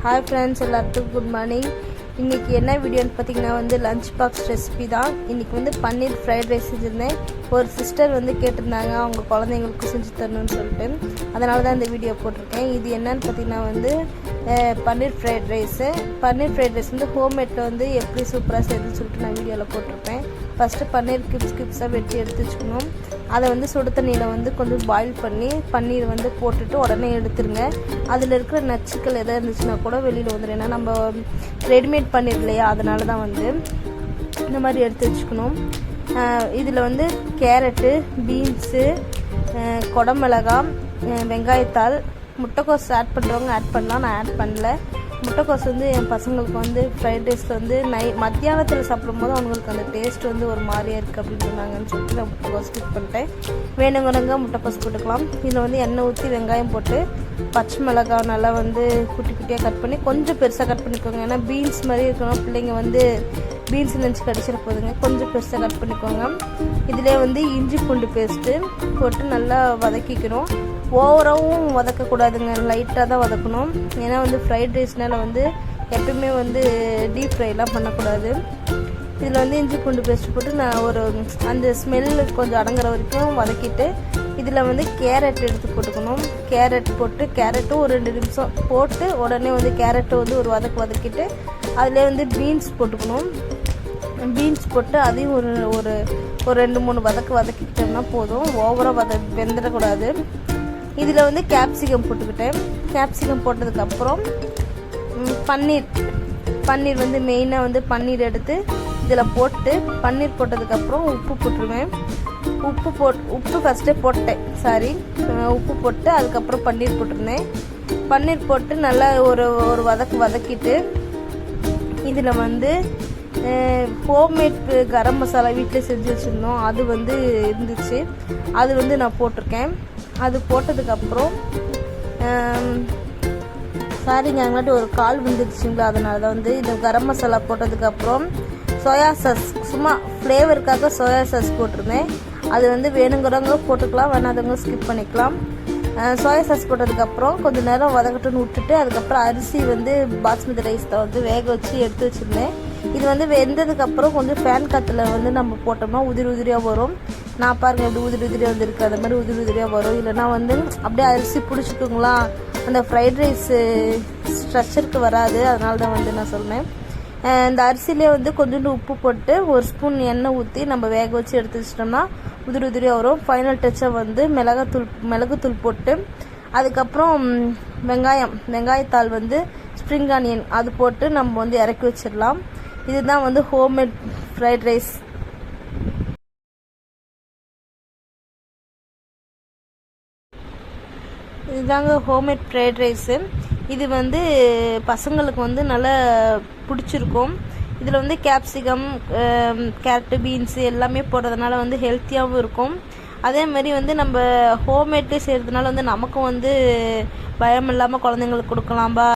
Hi friends, எல்லாத்துக்கும் good morning. இன்றைக்கி என்ன வீடியோன்னு பார்த்தீங்கன்னா லஞ்ச் பாக்ஸ் ரெசிபி தான். இன்றைக்கி பன்னீர் ஃப்ரைட் ரைஸ் செஞ்சுருந்தேன். ஒரு சிஸ்டர் கேட்டிருந்தாங்க அவங்க குழந்தைங்களுக்கு செஞ்சு தரணும்னு சொல்லிட்டு, அதனால தான் இந்த வீடியோ போட்டிருக்கேன். இது என்னன்னு பார்த்தீங்கன்னா பன்னீர் ஃப்ரைட் ரைஸு. பன்னீர் ஃப்ரைட் ரைஸ் ஹோம்மேட்டில் எப்படி சூப்பராக செய்யுதுன்னு சொல்லிட்டு நான் வீடியோவில் போட்டிருப்பேன். ஃபஸ்ட்டு பன்னீர் கிப்ஸாக வெட்டி எடுத்து வச்சுக்கணும். அதை சுடு தண்ணியில் கொஞ்சம் பாயில் பண்ணி பன்னீர் போட்டுட்டு உடனே எடுத்துருங்க. அதில் இருக்கிற நச்சுக்கள் எதாவது இருந்துச்சுன்னா கூட வெளியில் வந்துடும். ஏன்னா நம்ம ரெடிமேட் பன்னீர் இல்லையா, அதனால தான் இந்த மாதிரி எடுத்து வச்சுக்கணும். இதில் கேரட்டு, பீன்ஸு, குடமிளகாய், வெங்காயத்தாள், முட்டைக்கோஸ் ஆட் பண்ணுறவங்க ஆட் பண்ணலாம். நான் ஆட் பண்ணல. முட்டைக்கோஸ் என் பசங்களுக்கு ஃப்ரைட் ரைஸில் மத்தியானத்தில் சாப்பிடும்போது அவங்களுக்கு அந்த டேஸ்ட் ஒரு மாதிரியாக இருக்குது அப்படின்னு சொன்னாங்கன்னு சொல்லிட்டு நான் முட்டைக்கோஸ் ஸ்கிப் பண்ணிட்டேன். வேணுங்கிறவங்க முட்டைக்கோஸ் போட்டுக்கலாம். இதில் எண்ணெய் ஊற்றி வெங்காயம் போட்டு பச்சை மிளகாய் நல்லா குட்டி குட்டியாக கட் பண்ணி கொஞ்சம் பெருசாக கட் பண்ணிக்கோங்க. ஏன்னா பீன்ஸ் மாதிரி இருக்கணும், பிள்ளைங்க பீன்ஸ் நினச்சி கடிச்சிட போதுங்க. கொஞ்சம் பெருசாக கட் பண்ணிக்கோங்க. இதிலே இஞ்சி பூண்டு பேஸ்ட்டு போட்டு நல்லா வதக்கிக்கணும். ஓவராகவும் வதக்கக்கூடாதுங்க, லைட்டாக தான் வதக்கணும். ஏன்னா ஃப்ரைட் ரைஸ்னால் எப்பயுமே டீப் ஃப்ரைலாம் பண்ணக்கூடாது. இதில் இஞ்சி பூண்டு பேஸ்ட் போட்டு நான் அந்த ஸ்மெல்லு கொஞ்சம் அடங்குற வரைக்கும் வதக்கிட்டு இதில் கேரட் எடுத்து போட்டுக்கணும். கேரட் போட்டு கேரட்டும் ஒரு 2 நிமிஷம் போட்டு உடனே கேரட்டை ஒரு வதக்கிட்டு அதில் பீன்ஸ் போட்டுக்கணும். பீன்ஸ் போட்டு அதையும் ஒரு 2-3 வதக்கிட்டோம்னா போதும். ஓவராக வெந்துடக்கூடாது. இதில் கேப்சிகம் போட்டுக்கிட்டேன். கேப்சிகம் போட்டதுக்கப்புறம் பன்னீர் மெயினாக பன்னீர் எடுத்து இதில் போட்டு பன்னீர் போட்டதுக்கப்புறம் உப்பு போட்டுருவேன். உப்பு ஃபஸ்ட்டே போட்டேன், உப்பு போட்டு அதுக்கப்புறம் பன்னீர் போட்டிருந்தேன். பன்னீர் போட்டு நல்லா ஒரு வதக்கிட்டு இதில் ஹோம்மேட் கரம் மசாலா வீட்டில் செஞ்சு வச்சுருந்தோம். அது இருந்துச்சு, அது நான் அது போட்டதுக்கப்புறம் அங்கேட்டு ஒரு கால் வந்துடுச்சுங்களா, அதனால தான் இந்த கரம் மசாலா போட்டதுக்கப்புறம் சோயா சாஸ் சும்மா ஃப்ளேவருக்காக சோயா சாஸ் போட்டிருந்தேன். அது வேணுங்கிறவங்க போட்டுக்கலாம், வேணாதவங்க ஸ்கிப் பண்ணிக்கலாம். சோயா சாஸ் போட்டதுக்கப்புறம் கொஞ்சம் நேரம் வதக்கட்டுன்னு விட்டுட்டு அதுக்கப்புறம் அரிசி பாஸ்மதி ரைஸ் தான் வேக வச்சு எடுத்து வச்சுருந்தேன். இது வெந்ததுக்கப்புறம் கொஞ்சம் ஃபேன் காற்றுல நம்ம போட்டோம்னா உதிரியாக வரும். நான் பாருங்கள் எப்படி உதிரியாக வந்துருக்கு, அந்த மாதிரி உதிரியாக வரும். இல்லைனா அப்படியே அரிசி பிடிச்சிக்குங்களா, அந்த ஃப்ரைட் ரைஸு ஸ்ட்ரக்சருக்கு வராது. அதனால தான் நான் சொன்னேன். இந்த அரிசிலே கொஞ்சோண்டு உப்பு போட்டு ஒரு ஸ்பூன் எண்ணெய் ஊற்றி நம்ம வேக வச்சு எடுத்து வச்சிட்டோம்னா உதிரியாக வரும். ஃபைனல் டச்சாக மிளகுத்தூள் போட்டு அதுக்கப்புறம் வெங்காயத்தாள் ஸ்ப்ரிங் ஆனியன் அது போட்டு நம்ம இறக்கி வச்சிடலாம். இதுதான் ஹோம்மேட் ஃப்ரைட் ரைஸ். இதுதாங்க ஹோம்மேட் ஃப்ரைட் ரைஸு. இது பசங்களுக்கு நல்லா பிடிச்சிருக்கும். இதில் கேப்சிகம், கேரட்டு, பீன்ஸு எல்லாமே போடுறதுனால ஹெல்த்தியாகவும் இருக்கும். அதே மாதிரி நம்ம ஹோம்மேட்டே செய்கிறதுனால நமக்கும் பயம் இல்லாமல் குழந்தைங்களுக்கு கொடுக்கலாம்பா.